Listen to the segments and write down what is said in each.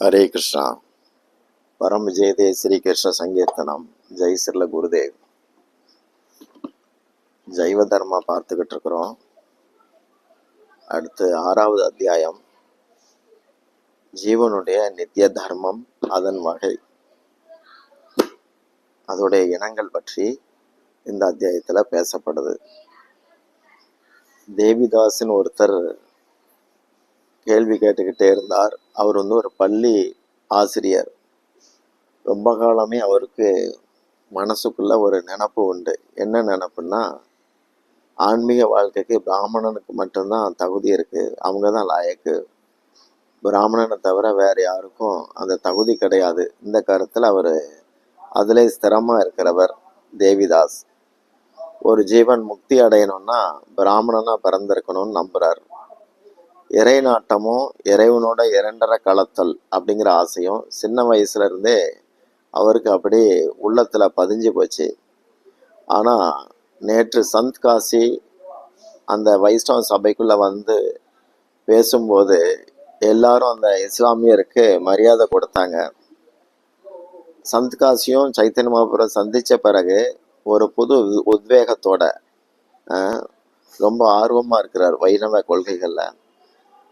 हरे कृष्णा। परम जय दे श्री कृष्ण சங்கீர்த்தனம். ஜெய் ஸ்ரீல குருதேவ். ஜைவ தர்மா பார்த்துக்கிட்டு இருக்கிறோம். அடுத்து 6வது அத்தியாயம், ஜீவனுடைய நித்திய தர்மம், அதன் வகை, அதோடைய இனங்கள் பற்றி இந்த அத்தியாயத்தில் பேசப்படுது. தேவிதாசன் ஒருத்தர் கேள்வி கேட்டுக்கிட்டே இருந்தார். அவர் ஒரு பள்ளி ஆசிரியர். ரொம்ப காலமே அவருக்கு மனசுக்குள்ள ஒரு நினப்பு உண்டு. என்ன நினப்புன்னா, ஆன்மீக வாழ்க்கைக்கு பிராமணனுக்கு மட்டும்தான் தகுதி இருக்குது, அவங்க தான் லாயக்கு, பிராமணனை தவிர வேறு யாருக்கும் அந்த தகுதி கிடையாது. இந்த கருத்தில் அவர் அதிலே ஸ்திரமாக இருக்கிறவர் தேவிதாஸ். ஒரு ஜீவன் முக்தி அடையணும்னா பிராமணனாக பிறந்திருக்கணும்னு நம்புகிறார். இறை நாட்டமும் இறைவனோட இரண்டரை கலத்தல் அப்படிங்கிற ஆசையும் சின்ன வயசுலேருந்தே அவருக்கு அப்படி உள்ளத்தில் பதிஞ்சு போச்சு. ஆனால் நேற்று சந்த் காசி அந்த வைஷ்ணவ சபைக்குள்ளே வந்து பேசும்போது எல்லாரும் அந்த இஸ்லாமியருக்கு மரியாதை கொடுத்தாங்க. சந்த் காசியும் சைத்தன்ய மகாபுரம் சந்தித்த பிறகு ஒரு புது உத்வேகத்தோட ரொம்ப ஆர்வமாக இருக்கிறார் வைணவ கொள்கைகளில்.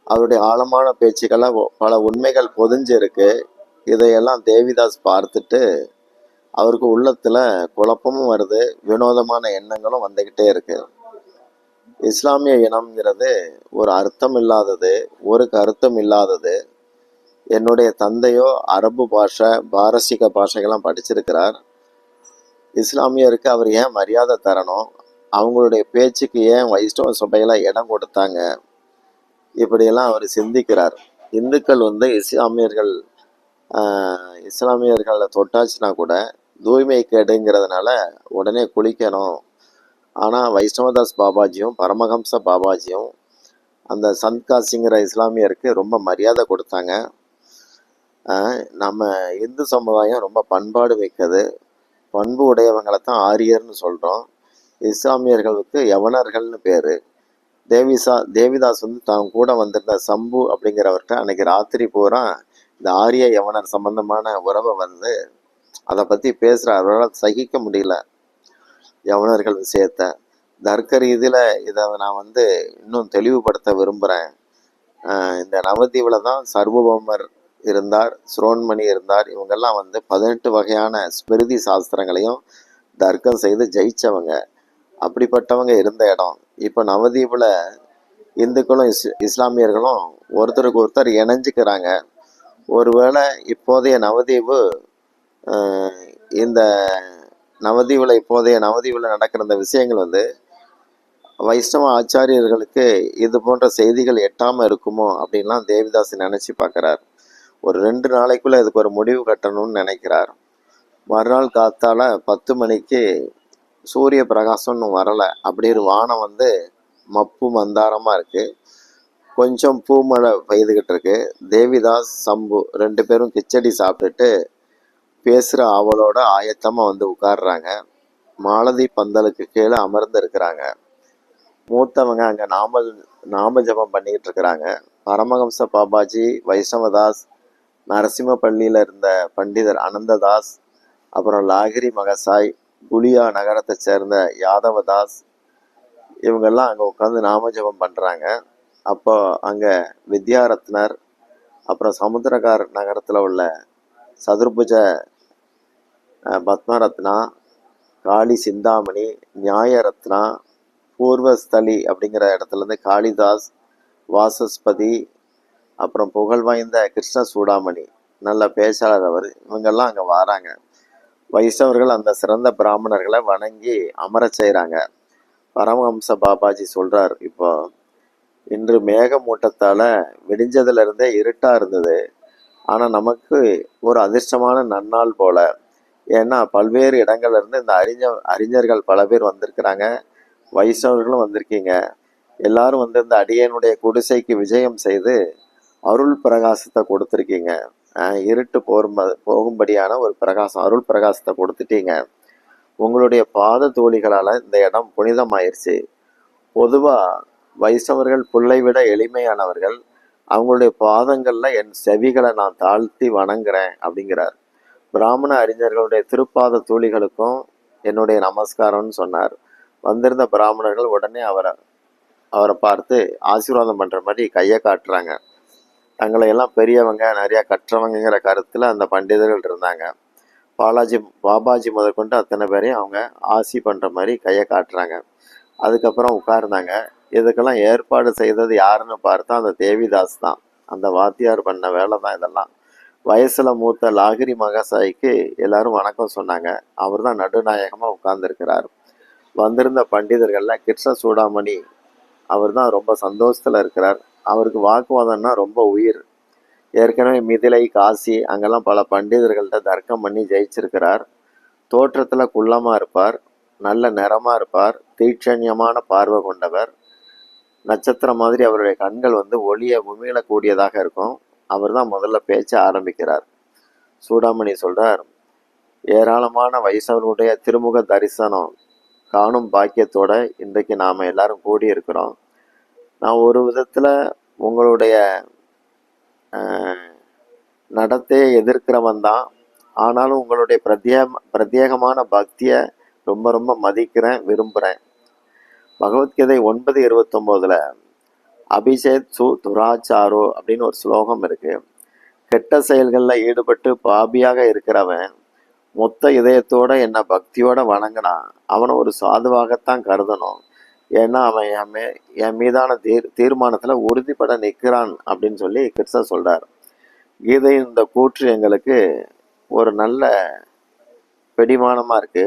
அவருடைய ஆழமான பேச்சுக்களை பல உண்மைகள் பொதிஞ்சு இருக்கு. இதையெல்லாம் தேவிதாஸ் பார்த்துட்டு அவருக்கு உள்ளத்துல குழப்பமும் வருது, வினோதமான எண்ணங்களும் வந்துக்கிட்டே இருக்கு. இஸ்லாமிய இனம்ங்கிறது ஒரு அர்த்தம் இல்லாதது, ஒரு கருத்தும் இல்லாதது. என்னுடைய தந்தையோ அரபு பாஷை, பாரசீக பாஷைகள்லாம் படிச்சிருக்கிறார். இஸ்லாமியருக்கு அவர் ஏன் மரியாதை தரணும், அவங்களுடைய பேச்சுக்கு ஏன் வைஷ்ணவ சபையில இடம் கொடுத்தாங்க, இப்படியெல்லாம் அவர் சிந்திக்கிறார். இந்துக்கள் இஸ்லாமியர்களை தொட்டாச்சுன்னா கூட தூய்மை கேடுங்கிறதுனால உடனே குளிக்கணும். ஆனால் வைஷ்ணவதாஸ் பாபாஜியும் பரமஹம்ச பாபாஜியும் அந்த சந்த் காசிங்கிற இஸ்லாமியருக்கு ரொம்ப மரியாதை கொடுத்தாங்க. நம்ம இந்து சமுதாயம் ரொம்ப பண்பாடு வைக்கிறது, பண்பு உடையவங்களை தான் ஆரியர்னு சொல்கிறோம். இஸ்லாமியர்களுக்கு யவனர்கள்னு பேர். தேவிதாஸ் தான் கூட வந்திருந்த சம்பு அப்படிங்கிறவர்கிட்ட அன்னைக்கு ராத்திரி பூரா இந்த ஆரிய யவனர் சம்பந்தமான உறவை அதை பற்றி பேசுகிற அவரால் சகிக்க முடியல. யவனர்கள் விஷயத்த தர்க்க ரீதியில் இதை நான் இன்னும் தெளிவுபடுத்த விரும்புகிறேன். இந்த நவதீவில் தான் சர்வபௌமர் இருந்தார், சுரோன்மணி இருந்தார். இவங்கெல்லாம் 18 வகையான ஸ்மிருதி சாஸ்திரங்களையும் தர்க்கம் செய்து ஜெயிச்சவங்க. அப்படிப்பட்டவங்க இருந்த இடம். இப்போ நவதீபில் இந்துக்களும் இஸ்லாமியர்களும் ஒருத்தருக்கு ஒருத்தர் இணைஞ்சிக்கிறாங்க. ஒருவேளை இப்போதைய நவதீவு இப்போதைய நவதீவில் நடக்கிற இந்த விஷயங்கள் வைஷ்ணவ ஆச்சாரியர்களுக்கு இது போன்ற செய்திகள் எட்டாமல் இருக்குமோ அப்படின்லாம் தேவிதாஸ் நினச்சி பார்க்குறார். ஒரு 2 நாளைக்குள்ளே இதுக்கு ஒரு முடிவு கட்டணும்னு நினைக்கிறார். மறுநாள் காத்தால 10 மணிக்கு சூரிய பிரகாசம் இன்னும் வரலை. அப்படி ஒரு வானம் மப்பு மந்தாரமாக இருக்குது. கொஞ்சம் பூமழை பெய்துகிட்டு இருக்கு. தேவிதாஸ் சம்பு 2 பேரும் கிச்சடி சாப்பிட்டுட்டு பேசுகிற ஆவலோட ஆயத்தமாக உட்கார்றாங்க. மாலதி பந்தலுக்கு கீழே அமர்ந்து இருக்கிறாங்க. மூத்தவங்க அங்கே நாம ஜபம் பண்ணிக்கிட்டு இருக்கிறாங்க. பரமஹம்ச பாபாஜி, வைஷ்ணவதாஸ், நரசிம்ம பள்ளியில் இருந்த பண்டிதர் அனந்ததாஸ், அப்புறம் லாகிரி மகசாய், குலியா நகரத்தை சேர்ந்த யாதவதாஸ், இவங்கெல்லாம் அங்கே உட்காந்து நாம ஜபம் பண்ணுறாங்க. அப்போ அங்கே வித்யாரத்னர், அப்புறம் சமுத்திரகார் நகரத்தில் உள்ள சதுர்புஜ பத்மரத்னா, காளி சிந்தாமணி, நியாயரத்னா, பூர்வஸ்தலி அப்படிங்கிற இடத்துலேருந்து காளிதாஸ், வாசஸ்பதி, அப்புறம் புகழ் வாய்ந்த கிருஷ்ண சூடாமணி, நல்ல பேச்சாளர் அவர், இவங்கெல்லாம் அங்கே வராங்க. வைஷ்ணவர்கள் அந்த சிறந்த பிராமணர்களை வணங்கி அமர செய்கிறாங்க. பரமஹம்ச பாபாஜி சொல்கிறார், இப்போ இன்று மேகமூட்டத்தால் விடிஞ்சதுலேருந்தே இருட்டாக இருந்தது. ஆனால் நமக்கு ஒரு அதிர்ஷ்டமான நன்னாள் போல. ஏன்னா பல்வேறு இடங்கள்லேருந்து இந்த அறிஞர்கள் பல பேர் வந்திருக்கிறாங்க, வைஷ்ணவர்களும் வந்திருக்கீங்க. எல்லாரும் இந்த அடியனுடைய குடிசைக்கு விஜயம் செய்து அருள் பிரகாசத்தை கொடுத்துருக்கீங்க. இருட்டு போகும்படியான ஒரு பிரகாசம், அருள் பிரகாசத்தை கொடுத்துட்டீங்க. உங்களுடைய பாத தோழிகளால் இந்த இடம் புனிதமாயிருச்சு. பொதுவாக வைஷ்ணவர்கள் புல்லை விட எளிமையானவர்கள். அவங்களுடைய பாதங்கள்ல என் செவிகளை நான் தாழ்த்தி வணங்குறேன் அப்படிங்கிறார். பிராமண அறிஞர்களுடைய திருப்பாத தூளிகளுக்கும் என்னுடைய நமஸ்காரம்னு சொன்னார். வந்திருந்த பிராமணர்கள் உடனே அவரை அவரை பார்த்து ஆசீர்வாதம் பண்ற மாதிரி கையை காட்டுறாங்க. தங்களை எல்லாம் பெரியவங்க, நிறைய கற்றவங்கிற கருத்துல அந்த பண்டிதர்கள் இருந்தாங்க. பாபாஜி முதற்கொண்டு அத்தனை பேரையும் அவங்க ஆசி பண்ற மாதிரி கையை காட்டுறாங்க. அதுக்கப்புறம் உட்கார்ந்தாங்க. இதுக்கெல்லாம் ஏற்பாடு செய்தது யாருன்னு பார்த்தா அந்த தேவிதாஸ் தான். அந்த வாத்தியார் பண்ண வேலை தான் இதெல்லாம். வயசுல மூத்த லாகிரி மகாசாய்க்கு எல்லாரும் வணக்கம் சொன்னாங்க. அவர் தான் நடுநாயகமா உட்கார்ந்துருக்கிறார். வந்திருந்த பண்டிதர்கள்ல கிருஷ்ண சூடாமணி அவர் தான் ரொம்ப சந்தோஷத்துல இருக்கிறார். அவருக்கு வாக்குவாதம்னா ரொம்ப உயிர். ஏற்கனவே மிதிலை, காசி அங்கெல்லாம் பல பண்டிதர்கள்ட்ட தர்க்கம் பண்ணி ஜெயிச்சிருக்கிறார். தோற்றத்துல குள்ளமா இருப்பார், நல்ல நிறமா இருப்பார், தீட்சண்யமான பார்வை கொண்டவர். நட்சத்திரம் மாதிரி அவருடைய கண்கள் ஒளிய உமிழக்கூடியதாக இருக்கும். அவர் தான் முதல்ல பேச்ச ஆரம்பிக்கிறார். சூடாமணி சொல்றார், ஏராளமான வைஷ்ணவர்களுடைய திருமுக தரிசனம் காணும் பாக்கியத்தோட இன்றைக்கு நாம எல்லாரும் கூடி இருக்கிறோம். நான் ஒரு விதத்துல உங்களுடைய நடத்தையை எதிர்க்கிறவன் தான். ஆனாலும் உங்களுடைய பிரத்யேகமான பக்தியை ரொம்ப ரொம்ப மதிக்கிறேன், விரும்புகிறேன். பகவத்கீதை 9:29 அபிஷேத் சு துராச்சாரோ அப்படின்னு ஒரு ஸ்லோகம் இருக்கு. கெட்ட செயல்களில் ஈடுபட்டு பாபியாக இருக்கிறவன் மொத்த இதயத்தோட என்ன பக்தியோட வணங்கினா அவனை ஒரு சாதுவாகத்தான் கருதணும். ஏன்னா அவன் என் மீதான தீர்மானத்துல உறுதிப்பட நிற்கிறான் அப்படின்னு சொல்லி கிருஷ்ணர் சொல்றார். கீதை இந்த கூற்று எங்களுக்கு ஒரு நல்ல பிடிமானமா இருக்கு.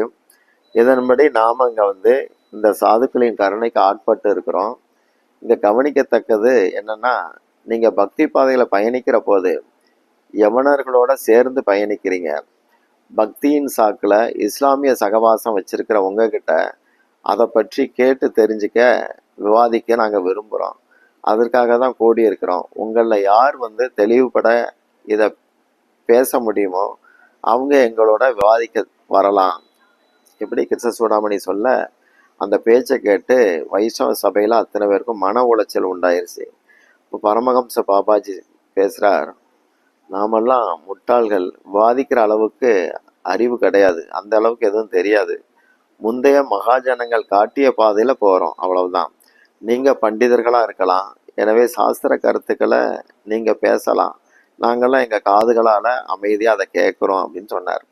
இதன்படி நாம இங்க இந்த சாதுக்களின் கருணைக்கு ஆட்பட்டு இருக்கிறோம். இங்க கவனிக்கத்தக்கது என்னன்னா, நீங்க பக்தி பாதையில பயணிக்கிற போது யவனர்களோட சேர்ந்து பயணிக்கிறீங்க. பக்தியின் சாக்குல இஸ்லாமிய சகவாசம் வச்சிருக்கிற உங்ககிட்ட அதை பற்றி கேட்டு தெரிஞ்சுக்க, விவாதிக்க நாங்க விரும்புறோம். அதற்காக தான் கூடி இருக்கிறோம். உங்களில் யார் தெளிவுபட இதை பேச முடியுமோ அவங்க எங்களோட விவாதிக்க வரலாம். இப்படி கிருஷ்ண சூடாமணி சொல்ல, அந்த பேச்சை கேட்டு வைஷ்ணவ சபையில அத்தனை பேருக்கும் மன உளைச்சல் உண்டாயிருச்சு. இப்போ பரமஹம்ச பாபாஜி பேசுறார், நாமெல்லாம் முட்டாள்கள், விவாதிக்கிற அளவுக்கு அறிவு கிடையாது, அந்த அளவுக்கு எதுவும் தெரியாது. முந்தைய மகாஜனங்கள் காட்டிய பாதையில போறோம், அவ்வளவுதான். நீங்க பண்டிதர்களா இருக்கலாம், எனவே சாஸ்திர கருத்துக்களை நீங்க பேசலாம், நாங்கெல்லாம் எங்க காதுகளால அமைதியா அதை கேட்கிறோம் அப்படின்னு சொன்னார்.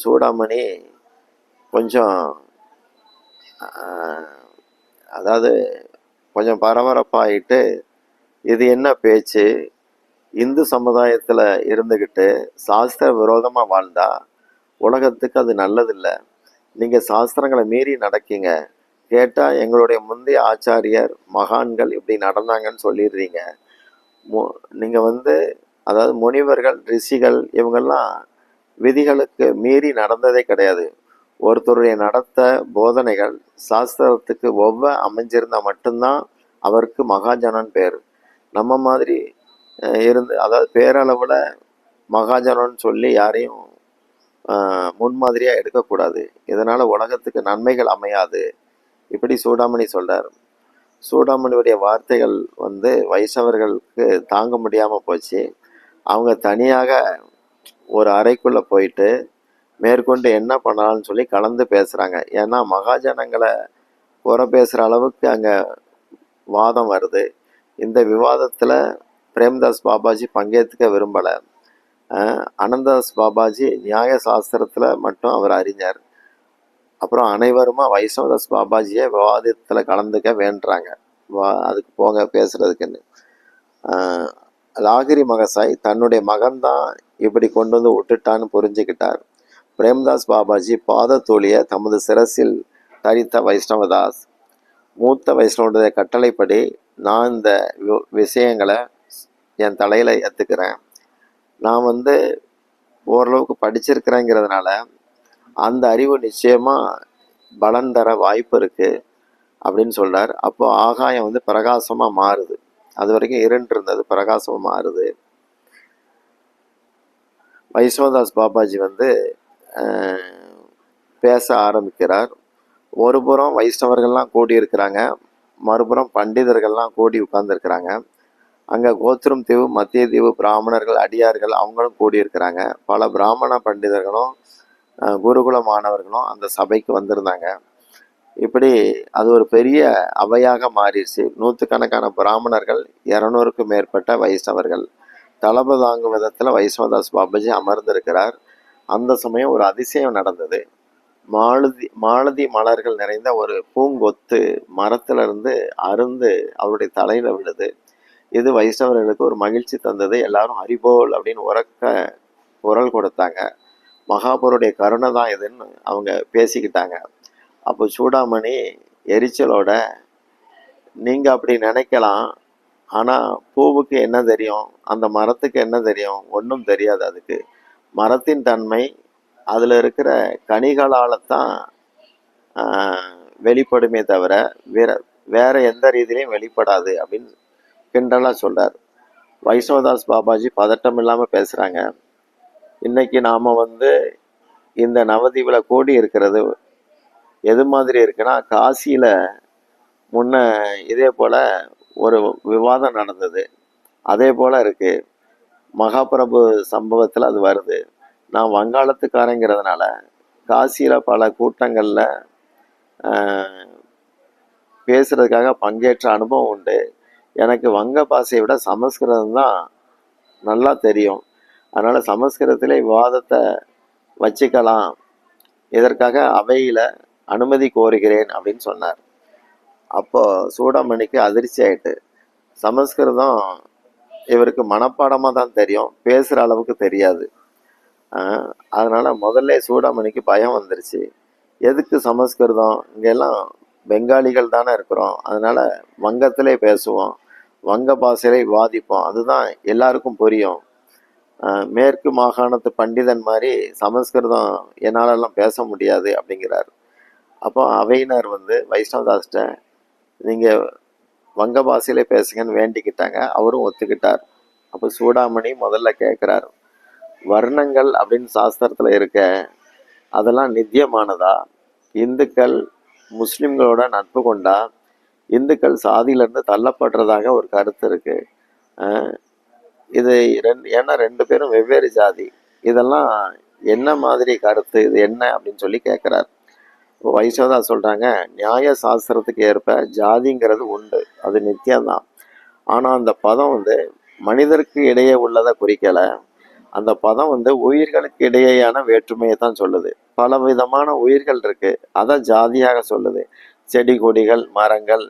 சூடாமணி கொஞ்சம் அதாவது கொஞ்சம் பரபரப்பாயிட்டு, இது என்ன பேச்சு, இந்து சமுதாயத்துல இருந்துகிட்டு சாஸ்திர விரோதமா வாழ்ந்தா உலகத்துக்கு அது நல்லதில்லை. நீங்க சாஸ்திரங்களை மீறி நடக்கீங்க. கேட்டா எங்களுடைய முந்தைய ஆச்சாரியர் மகான்கள் இப்படி நடந்தாங்கன்னு சொல்லிடுறீங்க. நீங்க அதாவது முனிவர்கள், ரிஷிகள் இவங்கெல்லாம் விதிகளுக்கு மீறி நடந்ததே கிடையாது. ஒருத்தருடைய நடத்த போதனைகள் சாஸ்திரத்துக்கு அமைஞ்சிருந்தா மட்டும்தான் அவருக்கு மகாஜனன் பேர். நம்ம மாதிரி அதாவது பேரளவுல மகாஜனன்னு சொல்லி யாரையும் முன்மாதிரியா எடுக்கக்கூடாது. இதனால உலகத்துக்கு நன்மைகள் அமையாது. இப்படி சூடாமணி சொல்றார். சூடாமணியுடைய வார்த்தைகள் வைஷ்ணவர்களுக்கு தாங்க முடியாம போச்சு. அவங்க தனியாக ஒரு அறைக்குள்ள போயிட்டு மேற்கொண்டு என்ன பண்ணலாம்னு சொல்லி கலந்து பேசுறாங்க. ஏன்னா மகாஜனங்களை குறை பேசுற அளவுக்கு அங்க வாதம் வருது. இந்த விவாதத்துல பிரேம்தாஸ் பாபாஜி பங்கேற்றுக்க விரும்பல. அனந்தாஸ் பாபாஜி நியாய சாஸ்திரத்துல மட்டும் அவர் அறிஞர். அப்புறம் அனைவருமா வைஷ்ணவதாஸ் பாபாஜியை விவாதத்துல கலந்துக்க வேண்டுறாங்க. அதுக்கு போங்க பேசுறதுக்குன்னு. லாகிரி மகசாய் தன்னுடைய மகன்தான் இப்படி கொண்டு விட்டுட்டான்னு புரிஞ்சுக்கிட்டார். பிரேம்தாஸ் பாபாஜி பாதத்தோழிய தமது சிரசில் தரித்த வைஷ்ணவதாஸ். மூத்த வைஷ்ணவனுடைய கட்டளைப்படி நான் இந்த விஷயங்களை என் தலையில ஏத்துக்கிறேன். நான் ஓரளவுக்கு படிச்சிருக்கிறேங்கிறதுனால அந்த அறிவு நிச்சயமா பலன் தர வாய்ப்பு இருக்கு அப்படின்னு சொல்றார். அப்போ ஆகாயம் பிரகாசமா மாறுது. அது வரைக்கும் இருண்டு இருந்தது, பிரகாசமா மாறுது. வைஷ்ணவதாஸ் பாபாஜி பேச ஆரம்பிக்கிறார். ஒரு புறம் வைஷ்ணவர்கள்லாம் கூடி இருக்கிறாங்க, மறுபுறம் பண்டிதர்கள்லாம் கூடி உட்கார்ந்துருக்கிறாங்க. அங்கே கோத்திரம் தீவு, மத்திய தீவு பிராமணர்கள், அடியார்கள் அவங்களும் கூடியிருக்கிறாங்க. பல பிராமண பண்டிதர்களும் குருகுல மாணவர்களும் அந்த சபைக்கு வந்திருந்தாங்க. இப்படி அது ஒரு பெரிய அவையாக மாறிடுச்சு. நூற்றுக்கணக்கான பிராமணர்கள், 200க்கும் மேற்பட்ட வைஷ்ணவர்கள். தளப தாங்கும் விதத்தில் வைஷ்ணவதாஸ் பாபாஜி அமர்ந்திருக்கிறார். அந்த சமயம் ஒரு அதிசயம் நடந்தது. மாலதி மலர்கள் நிறைந்த ஒரு பூங்கொத்து மரத்திலிருந்து அருந்து அவருடைய தலையில விழுது. இது வைஷ்ணவர்களுக்கு ஒரு மகிழ்ச்சி தந்தது. எல்லாரும் ஹரிபோல் அப்படின்னு உரக்க குரல் கொடுத்தாங்க. மகாபுருடைய கருணை தான் இதுன்னு அவங்க பேசிக்கிட்டாங்க. அப்போ சூடாமணி எரிச்சலோட, நீங்க அப்படி நினைக்கலாம், ஆனா பூவுக்கு என்ன தெரியும், அந்த மரத்துக்கு என்ன தெரியும், ஒன்றும் தெரியாது. அதுக்கு மரத்தின் தன்மை அதுல இருக்கிற கனிகளால தான் வெளிப்படுமே தவிர வேற எந்த ரீதியிலையும் வெளிப்படாது அப்படின்னு கிண்டலா சொல்றார். வைஷ்ணவதாஸ் பாபாஜி பதட்டம் இல்லாம பேசுறாங்க. இன்னைக்கு நாம இந்த நவதீவுல கூடி இருக்கிறது எது மாதிரி இருக்குன்னா, காசியில முன்ன இதே போல ஒரு விவாதம் நடந்தது, அதே போல இருக்கு. மகாபிரபு சம்பவத்தில் அது வருது. நான் வங்காளத்துக்காரங்கிறதுனால காசியில பல கூட்டங்கள்ல பேசுறதுக்காக பங்கேற்ற அனுபவம் உண்டு. எனக்கு வங்க பாஷையை விட சமஸ்கிருதம் தான் நல்லா தெரியும். அதனால சமஸ்கிருதத்திலே விவாதத்தை வச்சுக்கலாம், இதற்காக அவையில அனுமதி கோருகிறேன் அப்படின்னு சொன்னார். அப்போ சூடாமணிக்கு அதிர்ச்சி ஆயிட்டு. சமஸ்கிருதம் இவருக்கு மனப்பாடமாக தான் தெரியும், பேசுகிற அளவுக்கு தெரியாது. அதனால முதல்ல சூடாமணிக்கு பயம் வந்துருச்சு. எதுக்கு சமஸ்கிருதம், இங்கெல்லாம் பெங்காலிகள் தானே இருக்கிறோம், அதனால வங்கத்திலே பேசுவோம், வங்க பாஷையிலே விவாதிப்போம், அதுதான் எல்லாருக்கும் புரியும். மேற்கு மாகாணத்து பண்டிதன் மாதிரி சமஸ்கிருதம் என்னாலெல்லாம் பேச முடியாது அப்படிங்கிறார். அப்போ அவையினர் வைஷ்ணவதாஸ்ட நீங்கள் வங்க பாஷையிலே பேசுங்கன்னு வேண்டிக்கிட்டாங்க. அவரும் ஒத்துக்கிட்டார். அப்போ சூடாமணி முதல்ல கேட்குறார், வர்ணங்கள் அப்படின்னு சாஸ்திரத்தில் இருக்க அதெல்லாம் நித்தியமானதா? இந்துக்கள் முஸ்லிம்களோட நட்பு கொண்டா இந்துக்கள் சாதியிலேருந்து தள்ளப்படுறதாக ஒரு கருத்து இருக்கு. இது ஏன்னா 2 பேரும் வெவ்வேறு ஜாதி, இதெல்லாம் என்ன மாதிரி கருத்து, இது என்ன அப்படின்னு சொல்லி கேட்குறார். வைஷ்ணவதா சொல்கிறாங்க, நியாய சாஸ்திரத்துக்கு ஏற்ப ஜாதிங்கிறது உண்டு, அது நித்தியம்தான். ஆனால் அந்த பதம் மனிதருக்கு இடையே உள்ளதை குறிக்கலை. அந்த பதம் உயிர்களுக்கு இடையேயான வேற்றுமையை தான் சொல்லுது. பல விதமான உயிர்கள் இருக்கு, அதை ஜாதியாக சொல்லுது. செடி கொடிகள், மரங்கள்,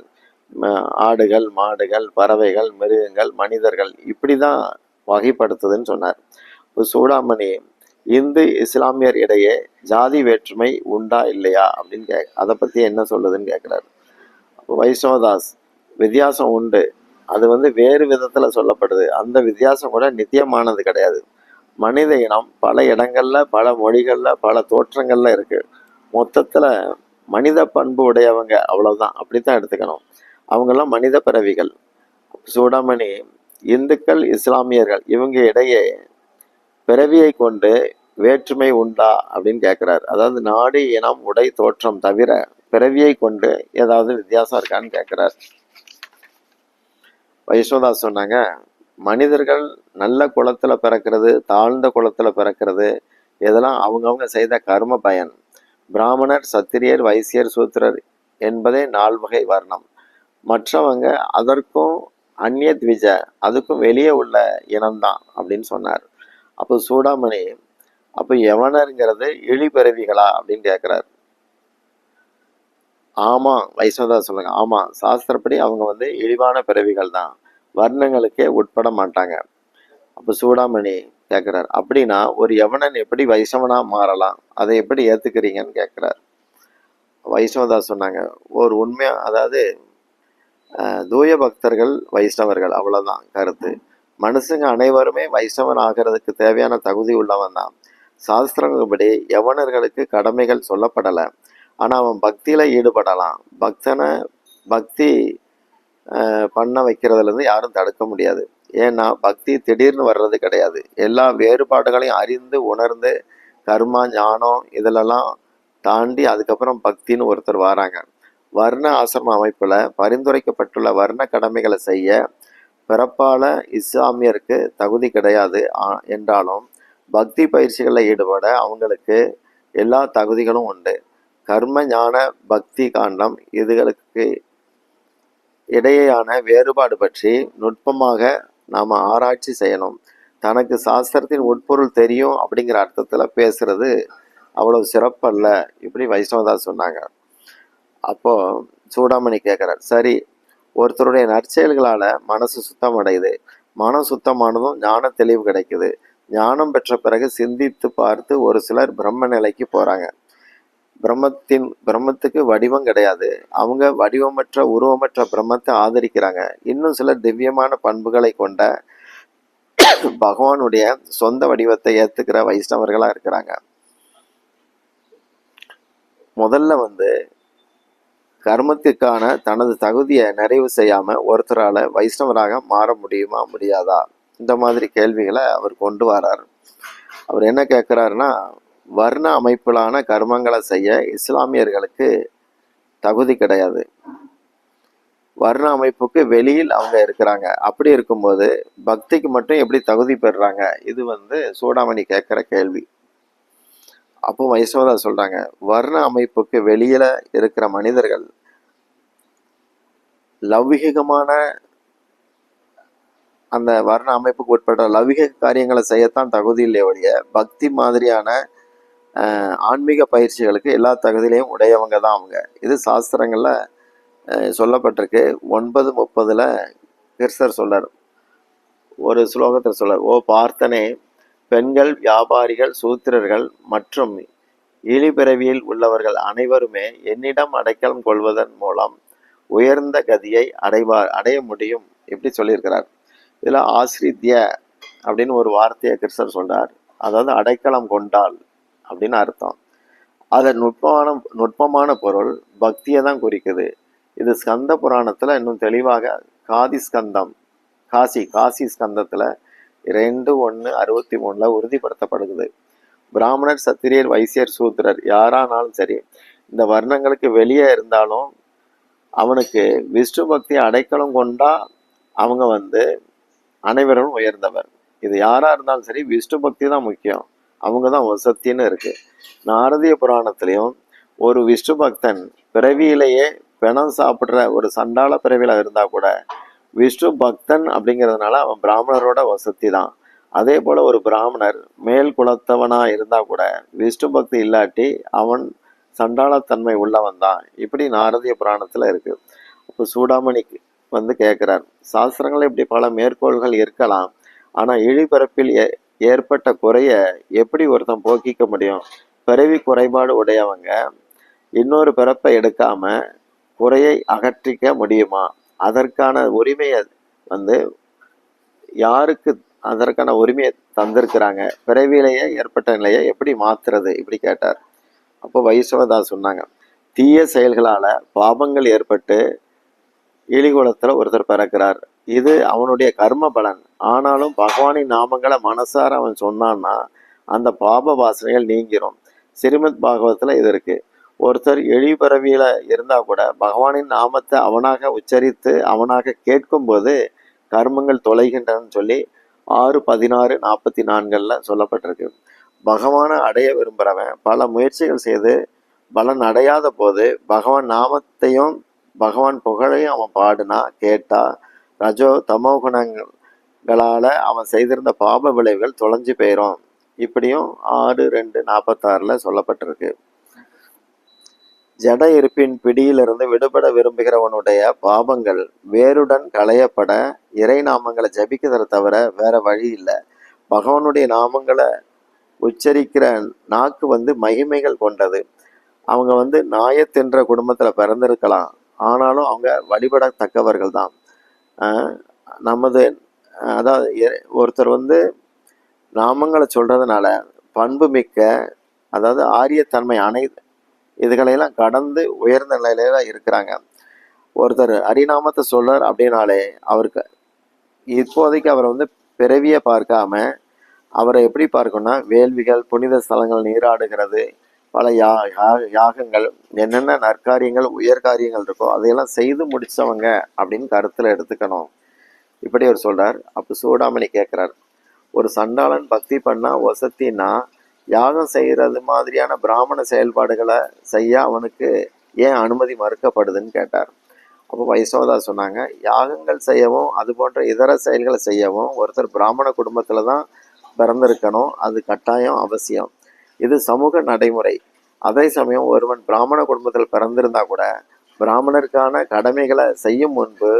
ஆடுகள், மாடுகள், பறவைகள், மிருகங்கள், மனிதர்கள், இப்படி தான் வகைப்படுத்துதுன்னு சொன்னார். சூடாமணி, இந்து இஸ்லாமியர் இடையே ஜாதி வேற்றுமை உண்டா இல்லையா அப்படின்னு அதை பற்றி என்ன சொல்லுதுன்னு கேட்குறாரு. வைஷ்ணவதாஸ், வித்தியாசம் உண்டு, அது வேறு விதத்தில் சொல்லப்படுது, அந்த வித்தியாசம் கூட நித்தியமானது கிடையாது. மனித இனம் பல இடங்கள்ல, பல மொழிகள்ல, பல தோற்றங்கள்ல இருக்கு. மொத்தத்துல மனித பண்பு உடையவங்க, அவ்வளவுதான், அப்படித்தான் எடுத்துக்கணும். அவங்கெல்லாம் மனித பிறவிகள். சூடாமணி, இந்துக்கள் இஸ்லாமியர்கள் இவங்க இடையே பிறவியை கொண்டு வேற்றுமை உண்டா அப்படின்னு கேட்கிறார். அதாவது நாடு, இனம், உடை, தோற்றம் தவிர பிறவியை கொண்டு ஏதாவது வித்தியாசம் இருக்கான்னு கேட்கிறார். வைஷ்ணவதாஸ் சொன்னாங்க, மனிதர்கள் நல்ல குலத்துல பிறக்கிறது, தாழ்ந்த குலத்துல பிறக்கிறது, இதெல்லாம் அவங்கவுங்க செய்த கர்ம பயன். பிராமணர், சத்திரியர், வைசியர், சூத்திரர் என்பதே 4 வகை வர்ணம். மற்றவங்க அதற்கும் அந்நிய த்விஜ, அதுக்கும் வெளியே உள்ள இனம்தான் அப்படின்னு சொன்னார். அப்போ சூடாமணி, அப்போ யவனருங்கிறது இழிபிறவிகளா அப்படின்னு கேட்குறாரு. ஆமாம், வைஷ்ணவதாஸ் சொல்லுங்க, ஆமாம், சாஸ்திரப்படி அவங்க இழிவான பிறவிகள் தான், வர்ணங்களுக்கே உட்பட மாட்டாங்க. அப்போ சூடாமணி கேட்குறார், அப்படின்னா ஒரு யவனன் எப்படி வைஷ்ணவனா மாறலாம், அதை எப்படி ஏற்றுக்கிறீங்கன்னு கேட்குறார். வைஷ்ணவதாஸ் சொன்னாங்க, ஒரு உண்மையா, அதாவது தூய பக்தர்கள் வைஷ்ணவர்கள், அவ்வளோதான் கருத்து. மனுஷங்க அனைவருமே வைஷ்ணவன் ஆகிறதுக்கு தேவையான தகுதி உள்ளவன் தான். சாஸ்திரங்கள்படி யவனர்களுக்கு கடமைகள் சொல்லப்படலை, ஆனால் அவன் பக்தியில் ஈடுபடலாம். பக்தனை பக்தி பண்ண வைக்கிறதுலேருந்து யாரும் தடுக்க முடியாது. ஏன்னா பக்தி திடீர்னு வர்றது கிடையாது. எல்லா வேறுபாடுகளையும் அறிந்து உணர்ந்து கர்மா, ஞானம் இதிலெல்லாம் தாண்டி அதுக்கப்புறம் பக்தின்னு ஒருத்தர் வராங்க. வர்ண ஆசிரம அமைப்பில் பரிந்துரைக்கப்பட்டுள்ள வர்ண கடமைகளை செய்ய பிறப்பால இஸ்லாமியருக்கு தகுதி கிடையாது என்றாலும் பக்தி பயிற்சிகளில் ஈடுபட அவங்களுக்கு எல்லா தகுதிகளும் உண்டு. கர்ம ஞான பக்தி காண்டம் இதுகளுக்கு இடையேயான வேறுபாடு பற்றி நுட்பமாக நாம் ஆராய்ச்சி செய்யணும். தனக்கு சாஸ்திரத்தின் உட்பொருள் தெரியும் அப்படிங்கிற அர்த்தத்தில் பேசுறது அவ்வளவு சிறப்பல்ல, இப்படி வைஷ்ணவதாஸ் சொன்னாங்க. அப்போ சூடாமணி கேட்குறார், சரி, ஒருத்தருடைய நற்செயல்களால் மனசு சுத்தம் அடையுது, மனம் சுத்தமானதும் ஞான தெளிவு கிடைக்குது. ஞானம் பெற்ற பிறகு சிந்தித்து பார்த்து ஒரு சிலர் பிரம்ம நிலைக்கு போகிறாங்க. பிரம்மத்துக்கு வடிவம் கிடையாது, அவங்க வடிவமற்ற உருவமற்ற பிரம்மத்தை ஆதரிக்கிறாங்க. இன்னும் சிலர் திவ்யமான பண்புகளை கொண்ட பகவானுடைய சொந்த வடிவத்தை ஏற்றுக்கிற வைஷ்ணவர்களாக இருக்கிறாங்க. முதல்ல கர்மத்திற்கான தனது தகுதியை நிறைவு செய்யாம ஒருத்தரால வைஷ்ணவராக மாற முடியுமா முடியாதா, இந்த மாதிரி கேள்விகளை அவர் கொண்டு வரார். அவர் என்ன கேட்குறாருன்னா, வர்ண அமைப்பிலான கர்மங்களை செய்ய இஸ்லாமியர்களுக்கு தகுதி கிடையாது. வர்ண அமைப்புக்கு வெளியில் அவங்க இருக்கிறாங்க. அப்படி இருக்கும்போது பக்திக்கு மட்டும் எப்படி தகுதி பெறுறாங்க? இது சூடாமணி கேட்குற கேள்வி. அப்போ வைஷ்ணவதா சொல்றாங்க, வர்ண அமைப்புக்கு வெளியில இருக்கிற மனிதர்கள் லௌகிகமான அந்த வர்ண அமைப்புக்கு உட்பட்ட லௌகிக காரியங்களை செய்யத்தான் தகுதி இல்லையே ஒழிய பக்தி மாதிரியான ஆன்மீக பயிற்சிகளுக்கு எல்லா தகுதியிலையும் உடையவங்க தான் அவங்க. இது சாஸ்திரங்கள்ல சொல்லப்பட்டிருக்கு. 9:30 கிருஷ்ணர் சொல்றார், ஒரு ஸ்லோகத்தில் சொல்றார், ஓ பார்த்தனே, பெண்கள், வியாபாரிகள், சூத்திரர்கள் மற்றும் இழிபிறவியில் உள்ளவர்கள் அனைவருமே என்னிடம் அடைக்கலம் கொள்வதன் மூலம் உயர்ந்த கதியை அடைய முடியும், இப்படி சொல்லியிருக்கிறார். இதுல ஆசிரித்ய அப்படின்னு ஒரு வார்த்தையை கிருஷ்ணர் சொல்றார். அதாவது அடைக்கலம் கொண்டாள் அப்படின்னு அர்த்தம். அதன் நுட்பமான பொருள் பக்தியை தான் குறிக்குது. இது ஸ்கந்த புராணத்துல இன்னும் தெளிவாக காசி ஸ்கந்தத்துல 2:1:63 உறுதிப்படுத்தப்படுகிறது. பிராமணர், சத்திரியர், வைசியர், சூத்திரர் யாரானாலும் சரி, இந்த வர்ணங்களுக்கு வெளியே இருந்தாலும் அவனுக்கு விஷ்ணு பக்தியை அடைக்கலம் கொண்டா அவங்க அனைவரும் உயர்ந்தவர். இது யாரா இருந்தாலும் சரி, விஷ்ணு பக்தி தான் முக்கியம், அவங்க தான் வசத்தின்னு இருக்கு. நாரதிய புராணத்திலையும் ஒரு விஷ்ணு பக்தன் பிறவியிலேயே பிணம் சாப்பிட்ற ஒரு சண்டாள பிறவியில இருந்தா கூட விஷ்ணு பக்தன் அப்படிங்கிறதுனால அவன் பிராமணரோட வசதி தான். அதே போல ஒரு பிராமணர் மேல் குலத்தவனா இருந்தா கூட விஷ்ணு பக்தி இல்லாட்டி அவன் சண்டாளத்தன்மை உள்ளவன் தான். இப்படி நாரதிய புராணத்துல இருக்கு. அப்போ சூடாமணிக்கு கேட்கிறார், சாஸ்திரங்கள் இப்படி பல மேற்கோள்கள் இருக்கலாம், ஆனா இழிபிறப்பில் ஏற்பட்ட குறைய எப்படி ஒருத்தன் போக்கிக்க முடியும்? பிறவி குறைபாடு உடையவங்க இன்னொரு பிறப்பை எடுக்காம குறையை அகற்றிக்க முடியுமா? அதற்கான உரிமையை யாருக்கு அதற்கான உரிமையை தந்திருக்கிறாங்க? பிறவியிலேயே ஏற்பட்ட நிலையை எப்படி மாத்துறது, இப்படி கேட்டார். அப்போ வைஷ்ணவதாஸ் சொன்னாங்க, தீய செயல்களால பாபங்கள் ஏற்பட்டு இழிகுலத்துல ஒருத்தர் பிறக்கிறார். இது அவனுடைய கர்ம பலன். ஆனாலும் பகவானின் நாமங்களை மனசார அவன் சொன்னான்னா அந்த பாப வாசனைகள் நீங்கிரும். ஸ்ரீமத் பாகவத்துல இது இருக்கு. ஒருத்தர் எழிபிறவியில இருந்தா கூட பகவானின் நாமத்தை அவனாக உச்சரித்து அவனாக கேட்கும் போது கர்மங்கள் தொலைகின்றன்னு சொல்லி 6:16:44 சொல்லப்பட்டிருக்கு. பகவானை அடைய விரும்புகிறவன் பல முயற்சிகள் செய்து பலன் அடையாத போது பகவான் நாமத்தையும் பகவான் புகழையும் அவன் பாடுனா கேட்டா ரஜோ தமோ குணங்களால அவன் செய்திருந்த பாப விளைவுகள் தொலைஞ்சு போயிடும். இப்படியும் 6:2:46 சொல்லப்பட்டிருக்கு. ஜட இருப்பின் பிடியிலிருந்து விடுபட விரும்புகிறவனுடைய பாபங்கள் வேருடன் களையப்பட இறை நாமங்களை ஜபிக்கிறத தவிர வேற வழி இல்லை. பகவானுடைய நாமங்களை உச்சரிக்கிற நாக்கு மகிமைகள் கொண்டது. அவங்க நாயத்தென்ற குடும்பத்துல பிறந்திருக்கலாம், ஆனாலும் அவங்க வழிபடத்தக்கவர்கள் தான். அதாவது ஒருத்தர் நாமங்களை சொல்றதுனால பண்பு மிக்க, அதாவது ஆரியத்தன்மை இதுகளையெல்லாம் கடந்து உயர்ந்த நிலையில இருக்கிறாங்க. ஒருத்தர் ஹரிநாமத்தை சொல்றார் அப்படின்னாலே அவருக்கு இப்போதைக்கு அவர் பிறவியை பார்க்காம அவரை எப்படி பார்க்கணும்னா வேள்விகள், புனித ஸ்தலங்கள், நீராடுகிறது, பல யாகங்கள், என்னென்ன நற்காரியங்கள் உயர்காரியங்கள் இருக்கோ அதையெல்லாம் செய்து முடிச்சவங்க அப்படின்னு கருத்துல எடுத்துக்கணும். இப்படி அவர் சொல்றார். அப்போ சூடாமணி கேட்குறார், ஒரு சண்டாளன் பக்தி பண்ணா வசத்தின்னா யாகம் செய்கிறது மாதிரியான பிராமண செயல்பாடுகளை செய்ய அவனுக்கு ஏன் அனுமதி மறுக்கப்படுதுன்னு கேட்டார். அப்போ வைஷ்ணவதா சொன்னாங்க, யாகங்கள் செய்யவும் அது போன்ற இதர செயல்களை செய்யவும் ஒருத்தர் பிராமண குடும்பத்தில் தான் பிறந்திருக்கணும். அது கட்டாயம் அவசியம். இது சமூக நடைமுறை. அதே சமயம் ஒருவன் பிராமண குடும்பத்தில் பிறந்திருந்தா கூட பிராமணருக்கான கடமைகளை செய்யும் முன்பு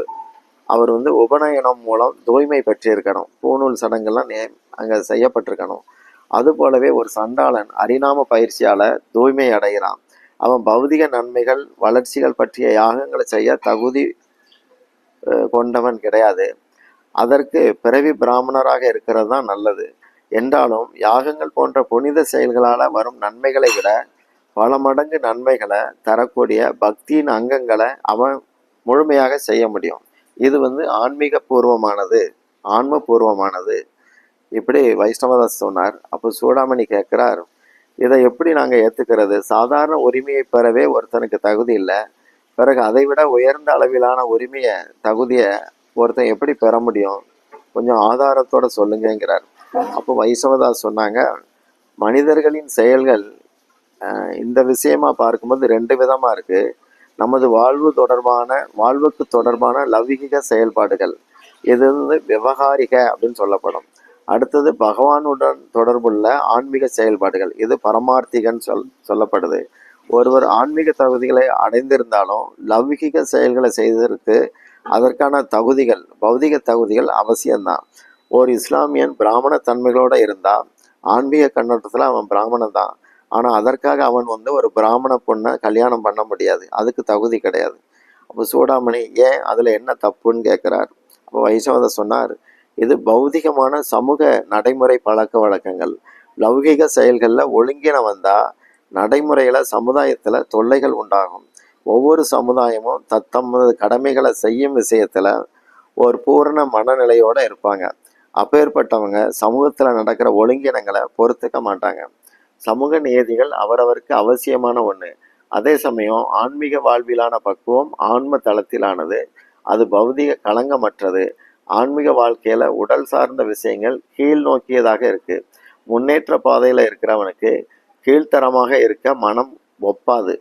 அவர் உபநயனம் மூலம் தூய்மை பெற்றிருக்கணும். பூநூல் சடங்கெல்லாம் அங்கே செய்யப்பட்டிருக்கணும். அது போலவே ஒரு சண்டாளன் அரிநாம பயிற்சியால் தூய்மை அடைகிறான். அவன் பௌதிக நன்மைகள் வளர்ச்சிகள் பற்றிய யாகங்களை செய்ய தகுதி கொண்டவன் கிடையாது. அதற்கு பிறவி பிராமணராக இருக்கிறது தான் நல்லது. என்றாலும் யாகங்கள் போன்ற புனித செயல்களால் வரும் நன்மைகளை விட பல மடங்கு நன்மைகளை தரக்கூடிய பக்தியின் அங்கங்களை அவன் முழுமையாக செய்ய முடியும். இது ஆன்மீக பூர்வமானது, ஆன்ம பூர்வமானது. இப்படி வைஷ்ணவதாஸ் சொன்னார். அப்போ சூடாமணி கேட்குறார், இதை எப்படி நாங்கள் ஏற்றுக்கிறது? சாதாரண உரிமையை பெறவே ஒருத்தனுக்கு தகுதி இல்லை, பிறகு அதை விட உயர்ந்த அளவிலான உரிமையை தகுதியை ஒருத்தன் எப்படி பெற முடியும்? கொஞ்சம் ஆதாரத்தோட சொல்லுங்கிறார். அப்போ வைஷ்ணவதாஸ் சொன்னாங்க, மனிதர்களின் செயல்கள் இந்த விஷயமா பார்க்கும்போது ரெண்டு விதமாக இருக்குது. நமது வாழ்வுக்கு தொடர்பான லௌகிக செயல்பாடுகள், இது விவகாரிக அப்படின்னு சொல்லப்படும். அடுத்தது பகவானுடன் தொடர்புள்ள ஆன்மீக செயல்பாடுகள், இது பரமார்த்திகன்னு சொல்லப்படுது. ஒருவர் ஆன்மீக தகுதிகளை அடைந்திருந்தாலும் லௌகிக செயல்களை செய்வதற்கு அதற்கான தகுதிகள், பௌதிக தகுதிகள் அவசியம்தான். ஒரு இஸ்லாமியன் பிராமண தன்மைகளோடு இருந்தால் ஆன்மீக கண்ணோட்டத்தில் அவன் பிராமணன் தான். ஆனால் அதற்காக அவன் ஒரு பிராமண பொண்ணை கல்யாணம் பண்ண முடியாது, அதுக்கு தகுதி கிடையாது. அப்போ சூடாமணி ஏன் அதில் என்ன தப்புன்னு கேட்குறார். அப்போ வைஷ்ணவத சொன்னார், இது பௌதிகமான சமூக நடைமுறை பழக்க வழக்கங்கள். லௌகிக செயல்களில் ஒழுங்கின வந்தால் நடைமுறையில் சமுதாயத்தில் தொல்லைகள் உண்டாகும். ஒவ்வொரு சமுதாயமும் தத்தமது கடமைகளை செய்யும் விஷயத்தில் ஒரு பூரண மனநிலையோடு இருப்பாங்க. அப்பேற்பட்டவங்க சமூகத்தில் நடக்கிற ஒழுங்கினங்களை பொறுத்துக்க மாட்டாங்க. சமூக நியதிகள் அவரவருக்கு அவசியமான ஒன்று. அதே சமயம் ஆன்மீக வாழ்விலான பக்குவம் ஆன்ம தளத்திலானது, அது பௌதிக களங்கமற்றது. ஆன்மீக வாழ்க்கையில் உடல் சார்ந்த விஷயங்கள் கீழ் நோக்கியதாக இருக்குது. முன்னேற்ற பாதையில் இருக்கிறவனுக்கு கீழ்த்தரமாக இருக்க மனம் ஒப்பாது.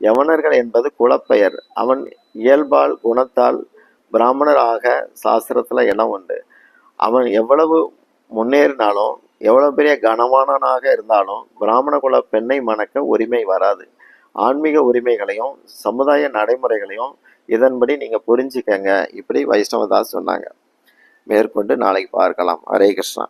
யவனர்கள் என்பது குலப்பெயர். அவன் இயல்பால் குணத்தால் பிராமணர் ஆக சாஸ்திரத்தில் இடம் உண்டு. அவன் எவ்வளவு முன்னேறினாலும் எவ்வளவு பெரிய கனவானனாக இருந்தாலும் பிராமண குல பெண்ணை மணக்க உரிமை வராது. ஆன்மீக உரிமைகளையும் சமுதாய நடைமுறைகளையும் இதன்படி நீங்கள் புரிஞ்சுக்கங்க. இப்படி வைஷ்ணவதாஸ் சொன்னாங்க. மேற்கொண்டு நாளைக்கு பார்க்கலாம். ஹரே கிருஷ்ணா.